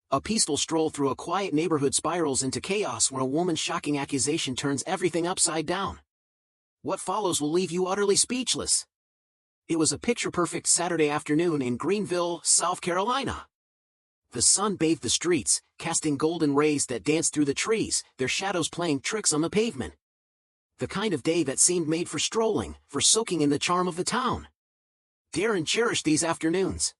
A peaceful stroll through a quiet neighborhood spirals into chaos where a woman's shocking accusation turns everything upside down. What follows will leave you utterly speechless. It was a picture-perfect Saturday afternoon in Greenville, South Carolina. The sun bathed the streets, casting golden rays that danced through the trees, their shadows playing tricks on the pavement. The kind of day that seemed made for strolling, for soaking in the charm of the town. Darren cherished these afternoons.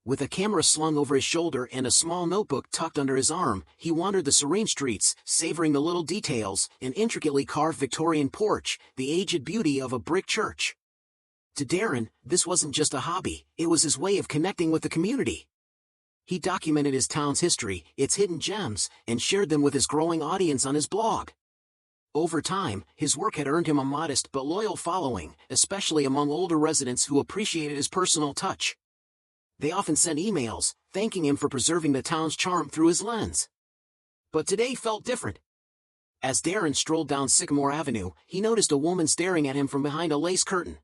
With a camera slung over his shoulder and a small notebook tucked under his arm, he wandered the serene streets, savoring the little details, an intricately carved Victorian porch, the aged beauty of a brick church. To Darren, this wasn't just a hobby, it was his way of connecting with the community. He documented his town's history, its hidden gems, and shared them with his growing audience on his blog. Over time, his work had earned him a modest but loyal following, especially among older residents who appreciated his personal touch. They often sent emails, thanking him for preserving the town's charm through his lens. But today felt different. As Darren strolled down Sycamore Avenue, he noticed a woman staring at him from behind a lace curtain.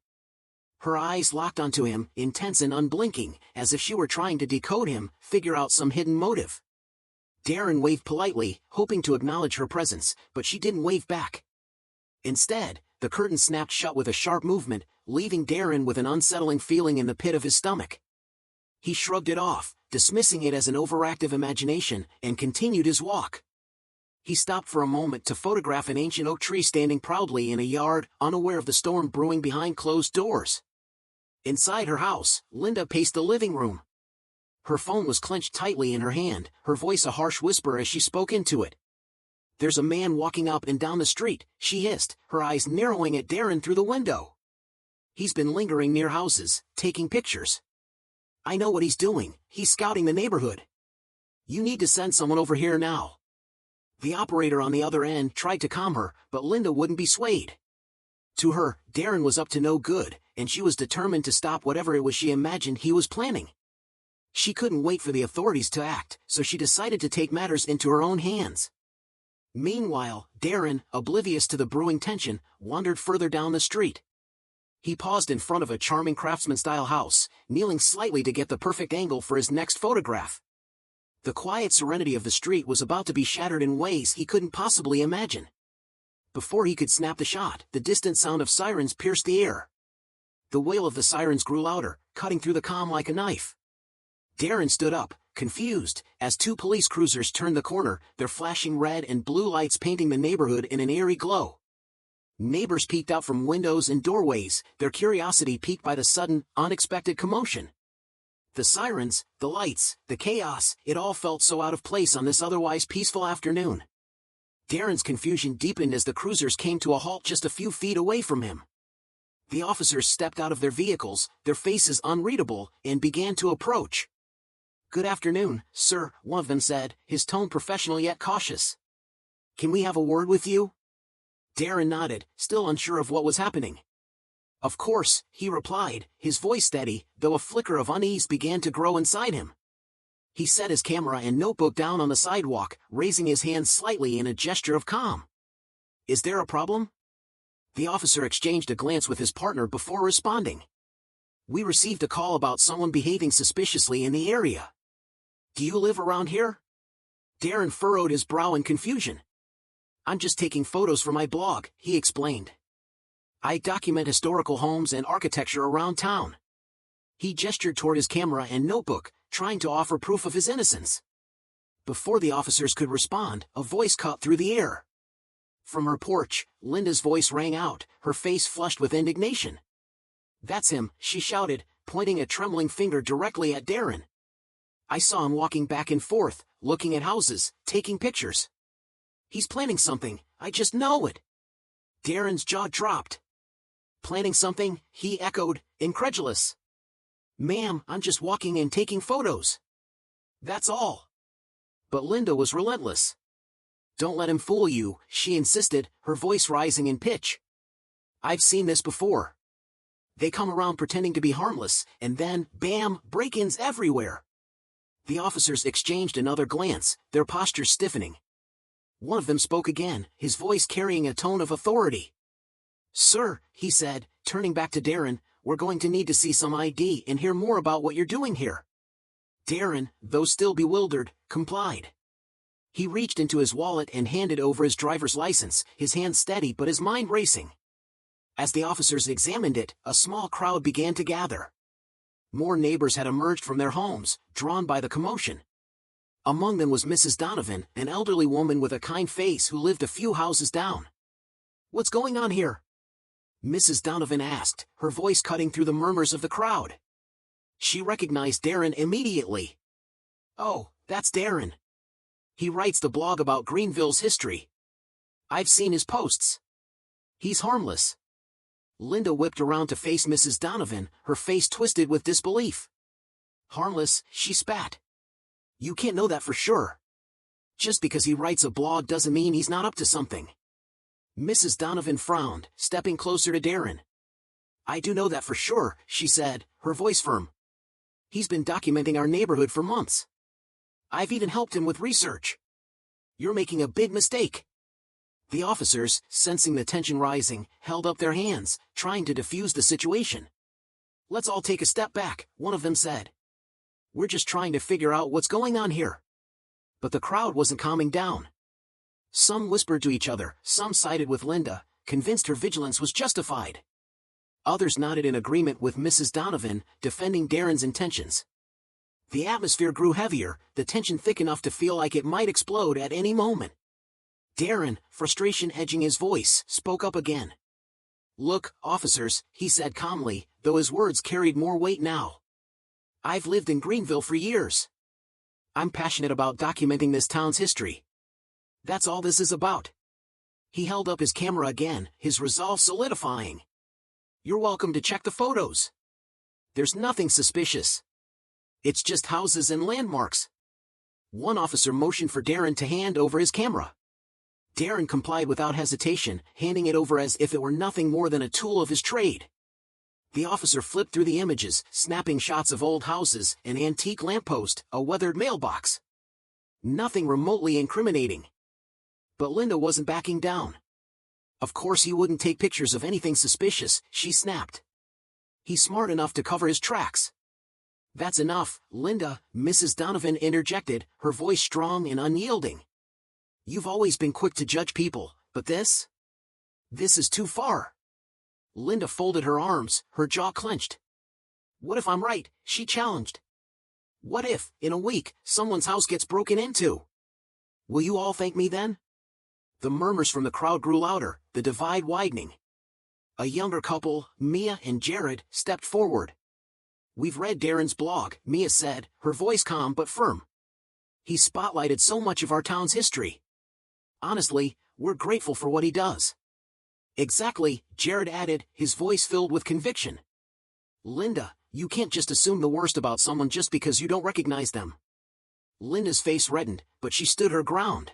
Her eyes locked onto him, intense and unblinking, as if she were trying to decode him, figure out some hidden motive. Darren waved politely, hoping to acknowledge her presence, but she didn't wave back. Instead, the curtain snapped shut with a sharp movement, leaving Darren with an unsettling feeling in the pit of his stomach. He shrugged it off, dismissing it as an overactive imagination, and continued his walk. He stopped for a moment to photograph an ancient oak tree standing proudly in a yard, unaware of the storm brewing behind closed doors. Inside her house, Linda paced the living room. Her phone was clenched tightly in her hand, her voice a harsh whisper as she spoke into it. "There's a man walking up and down the street," she hissed, her eyes narrowing at Darren through the window. "He's been lingering near houses, taking pictures. I know what he's doing, he's scouting the neighborhood. You need to send someone over here now." The operator on the other end tried to calm her, but Linda wouldn't be swayed. To her, Darren was up to no good, and she was determined to stop whatever it was she imagined he was planning. She couldn't wait for the authorities to act, so she decided to take matters into her own hands. Meanwhile, Darren, oblivious to the brewing tension, wandered further down the street. He paused in front of a charming craftsman-style house, kneeling slightly to get the perfect angle for his next photograph. The quiet serenity of the street was about to be shattered in ways he couldn't possibly imagine. Before he could snap the shot, the distant sound of sirens pierced the air. The wail of the sirens grew louder, cutting through the calm like a knife. Darren stood up, confused, as two police cruisers turned the corner, their flashing red and blue lights painting the neighborhood in an eerie glow. Neighbors peeked out from windows and doorways, their curiosity piqued by the sudden, unexpected commotion. The sirens, the lights, the chaos, it all felt so out of place on this otherwise peaceful afternoon. Darren's confusion deepened as the cruisers came to a halt just a few feet away from him. The officers stepped out of their vehicles, their faces unreadable, and began to approach. "Good afternoon, sir," one of them said, his tone professional yet cautious. "Can we have a word with you?" Darren nodded, still unsure of what was happening. "Of course," he replied, his voice steady, though a flicker of unease began to grow inside him. He set his camera and notebook down on the sidewalk, raising his hands slightly in a gesture of calm. "Is there a problem?" The officer exchanged a glance with his partner before responding. "We received a call about someone behaving suspiciously in the area. Do you live around here?" Darren furrowed his brow in confusion. "I'm just taking photos for my blog," he explained. "I document historical homes and architecture around town." He gestured toward his camera and notebook, trying to offer proof of his innocence. Before the officers could respond, a voice cut through the air. From her porch, Linda's voice rang out, her face flushed with indignation. "That's him," she shouted, pointing a trembling finger directly at Darren. "I saw him walking back and forth, looking at houses, taking pictures. He's planning something, I just know it." Darren's jaw dropped. "Planning something?" he echoed, incredulous. "Ma'am, I'm just walking and taking photos. That's all." But Linda was relentless. "Don't let him fool you," she insisted, her voice rising in pitch. "I've seen this before. They come around pretending to be harmless, and then, bam, break-ins everywhere." The officers exchanged another glance, their postures stiffening. One of them spoke again, his voice carrying a tone of authority. "Sir," he said, turning back to Darren, "we're going to need to see some ID and hear more about what you're doing here." Darren, though still bewildered, complied. He reached into his wallet and handed over his driver's license, his hands steady but his mind racing. As the officers examined it, a small crowd began to gather. More neighbors had emerged from their homes, drawn by the commotion. Among them was Mrs. Donovan, an elderly woman with a kind face who lived a few houses down. "What's going on here?" Mrs. Donovan asked, her voice cutting through the murmurs of the crowd. She recognized Darren immediately. "Oh, that's Darren. He writes the blog about Greenville's history. I've seen his posts. He's harmless." Linda whipped around to face Mrs. Donovan, her face twisted with disbelief. "Harmless," she spat. "You can't know that for sure. Just because he writes a blog doesn't mean he's not up to something." Mrs. Donovan frowned, stepping closer to Darren. "I do know that for sure," she said, her voice firm. "He's been documenting our neighborhood for months. I've even helped him with research. You're making a big mistake." The officers, sensing the tension rising, held up their hands, trying to defuse the situation. "Let's all take a step back," one of them said. "We're just trying to figure out what's going on here." But the crowd wasn't calming down. Some whispered to each other, some sided with Linda, convinced her vigilance was justified. Others nodded in agreement with Mrs. Donovan, defending Darren's intentions. The atmosphere grew heavier, the tension thick enough to feel like it might explode at any moment. Darren, frustration edging his voice, spoke up again. "Look, officers," he said calmly, though his words carried more weight now. "I've lived in Greenville for years. I'm passionate about documenting this town's history. That's all this is about." He held up his camera again, his resolve solidifying. "You're welcome to check the photos. There's nothing suspicious. It's just houses and landmarks." One officer motioned for Darren to hand over his camera. Darren complied without hesitation, handing it over as if it were nothing more than a tool of his trade. The officer flipped through the images, snapping shots of old houses, an antique lamppost, a weathered mailbox. Nothing remotely incriminating. But Linda wasn't backing down. "Of course he wouldn't take pictures of anything suspicious," she snapped. "He's smart enough to cover his tracks." "That's enough, Linda," Mrs. Donovan interjected, her voice strong and unyielding. "You've always been quick to judge people, but this is too far." Linda folded her arms, her jaw clenched. "What if I'm right?" she challenged. "What if, in a week, someone's house gets broken into? Will you all thank me then?" The murmurs from the crowd grew louder, the divide widening. A younger couple, Mia and Jared, stepped forward. "We've read Darren's blog," Mia said, her voice calm but firm. "He's spotlighted so much of our town's history. Honestly, we're grateful for what he does." "Exactly," Jared added, his voice filled with conviction. "Linda, you can't just assume the worst about someone just because you don't recognize them." Linda's face reddened, but she stood her ground.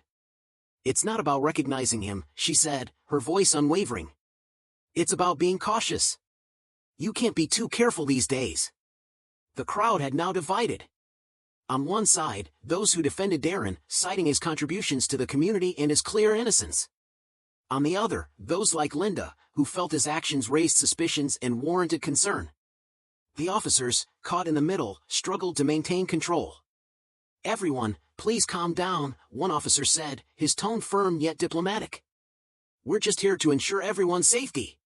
"It's not about recognizing him," she said, her voice unwavering. "It's about being cautious. You can't be too careful these days." The crowd had now divided. On one side, those who defended Darren, citing his contributions to the community and his clear innocence. On the other, those like Linda, who felt his actions raised suspicions and warranted concern. The officers, caught in the middle, struggled to maintain control. "Everyone, please calm down," one officer said, his tone firm yet diplomatic. "We're just here to ensure everyone's safety.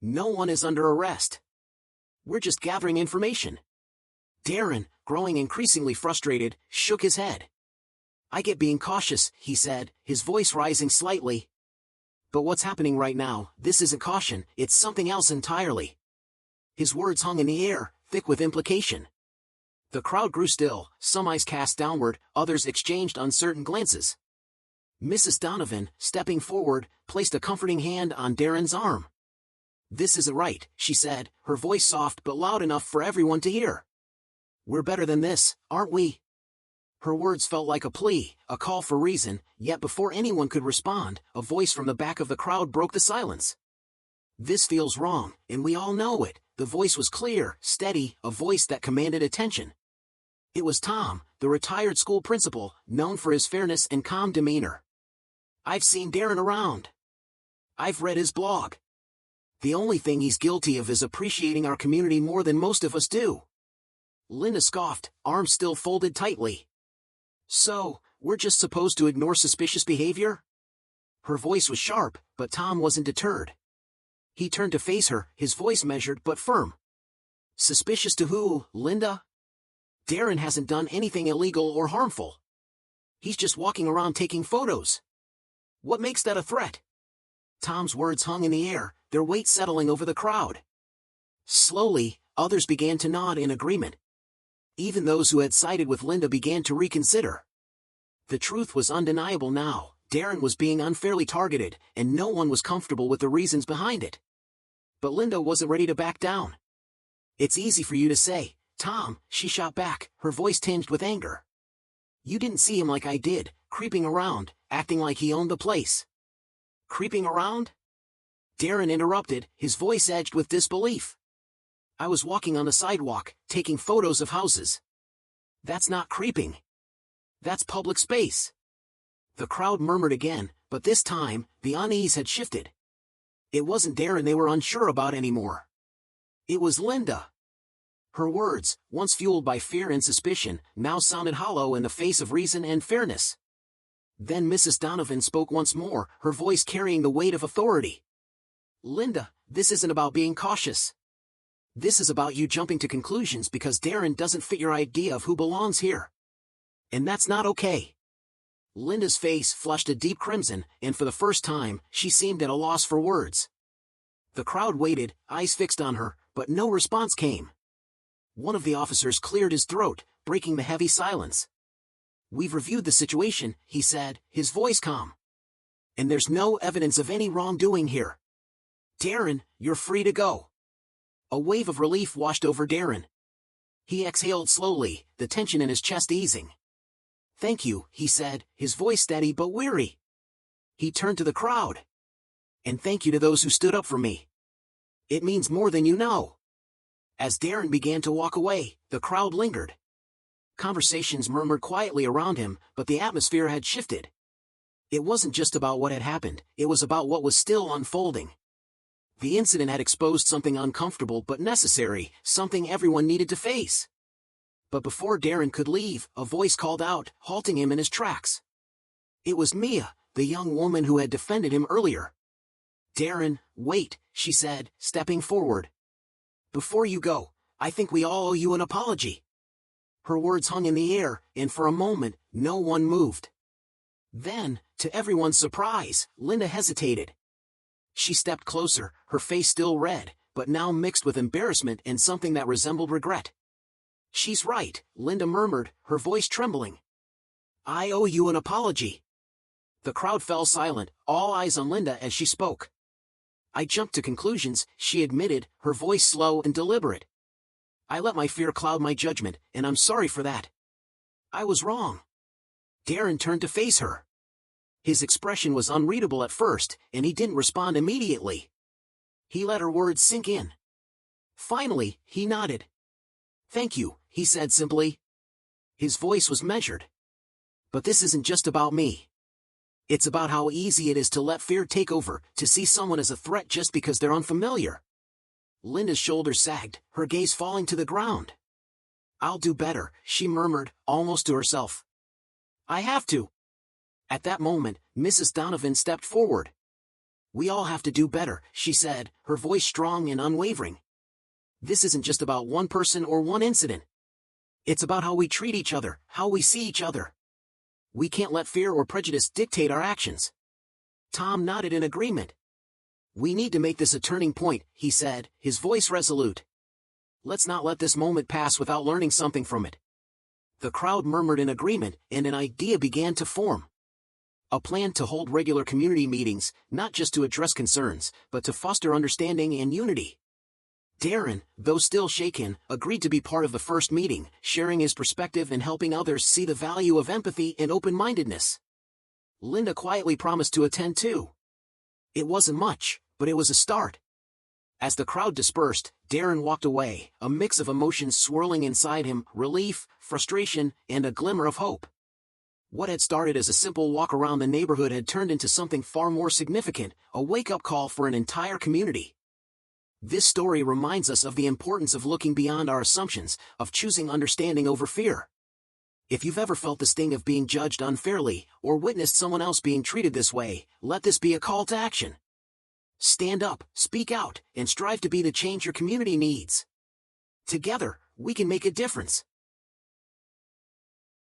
No one is under arrest. We're just gathering information." Darren, growing increasingly frustrated, shook his head. "I get being cautious," he said, his voice rising slightly. "But what's happening right now, this isn't caution, it's something else entirely." His words hung in the air, thick with implication. The crowd grew still, some eyes cast downward, others exchanged uncertain glances. Mrs. Donovan, stepping forward, placed a comforting hand on Darren's arm. "This isn't right," she said, her voice soft but loud enough for everyone to hear. "We're better than this, aren't we?" Her words felt like a plea, a call for reason, yet before anyone could respond, a voice from the back of the crowd broke the silence. "This feels wrong, and we all know it." The voice was clear, steady, a voice that commanded attention. It was Tom, the retired school principal, known for his fairness and calm demeanor. "I've seen Darren around. I've read his blog. The only thing he's guilty of is appreciating our community more than most of us do." Linda scoffed, arms still folded tightly. So, we're just supposed to ignore suspicious behavior? Her voice was sharp, but Tom wasn't deterred. He turned to face her, his voice measured but firm. Suspicious to who, Linda? Darren hasn't done anything illegal or harmful. He's just walking around taking photos. What makes that a threat? Tom's words hung in the air, their weight settling over the crowd. Slowly, others began to nod in agreement. Even those who had sided with Linda began to reconsider. The truth was undeniable now. Darren was being unfairly targeted, and no one was comfortable with the reasons behind it. But Linda wasn't ready to back down. It's easy for you to say, Tom, she shot back, her voice tinged with anger. You didn't see him like I did, creeping around, acting like he owned the place. Creeping around? Darren interrupted, his voice edged with disbelief. I was walking on the sidewalk, taking photos of houses. That's not creeping. That's public space. The crowd murmured again, but this time, the unease had shifted. It wasn't Darren they were unsure about anymore. It was Linda. Her words, once fueled by fear and suspicion, now sounded hollow in the face of reason and fairness. Then Mrs. Donovan spoke once more, her voice carrying the weight of authority. Linda, this isn't about being cautious. This is about you jumping to conclusions because Darren doesn't fit your idea of who belongs here. And that's not okay. Linda's face flushed a deep crimson, and for the first time, she seemed at a loss for words. The crowd waited, eyes fixed on her, but no response came. One of the officers cleared his throat, breaking the heavy silence. We've reviewed the situation, he said, his voice calm. And there's no evidence of any wrongdoing here. Darren, you're free to go. A wave of relief washed over Darren. He exhaled slowly, the tension in his chest easing. Thank you, he said, his voice steady but weary. He turned to the crowd. And thank you to those who stood up for me. It means more than you know. As Darren began to walk away, the crowd lingered. Conversations murmured quietly around him, but the atmosphere had shifted. It wasn't just about what had happened, it was about what was still unfolding. The incident had exposed something uncomfortable but necessary, something everyone needed to face. But before Darren could leave, a voice called out, halting him in his tracks. It was Mia, the young woman who had defended him earlier. Darren, wait, she said, stepping forward. Before you go, I think we all owe you an apology. Her words hung in the air, and for a moment, no one moved. Then, to everyone's surprise, Linda hesitated. She stepped closer, her face still red, but now mixed with embarrassment and something that resembled regret. She's right, Linda murmured, her voice trembling. I owe you an apology. The crowd fell silent, all eyes on Linda as she spoke. I jumped to conclusions, she admitted, her voice slow and deliberate. I let my fear cloud my judgment, and I'm sorry for that. I was wrong. Darren turned to face her. His expression was unreadable at first, and he didn't respond immediately. He let her words sink in. Finally, he nodded. Thank you, he said simply. His voice was measured. But this isn't just about me. It's about how easy it is to let fear take over, to see someone as a threat just because they're unfamiliar. Linda's shoulders sagged, her gaze falling to the ground. I'll do better, she murmured, almost to herself. I have to. At that moment, Mrs. Donovan stepped forward. We all have to do better, she said, her voice strong and unwavering. This isn't just about one person or one incident. It's about how we treat each other, how we see each other. We can't let fear or prejudice dictate our actions. Tom nodded in agreement. We need to make this a turning point, he said, his voice resolute. Let's not let this moment pass without learning something from it. The crowd murmured in agreement, and an idea began to form. A plan to hold regular community meetings, not just to address concerns, but to foster understanding and unity. Darren, though still shaken, agreed to be part of the first meeting, sharing his perspective and helping others see the value of empathy and open-mindedness. Linda quietly promised to attend too. It wasn't much, but it was a start. As the crowd dispersed, Darren walked away, a mix of emotions swirling inside him, relief, frustration, and a glimmer of hope. What had started as a simple walk around the neighborhood had turned into something far more significant, a wake-up call for an entire community. This story reminds us of the importance of looking beyond our assumptions, of choosing understanding over fear. If you've ever felt the sting of being judged unfairly, or witnessed someone else being treated this way, let this be a call to action. Stand up, speak out, and strive to be the change your community needs. Together, we can make a difference.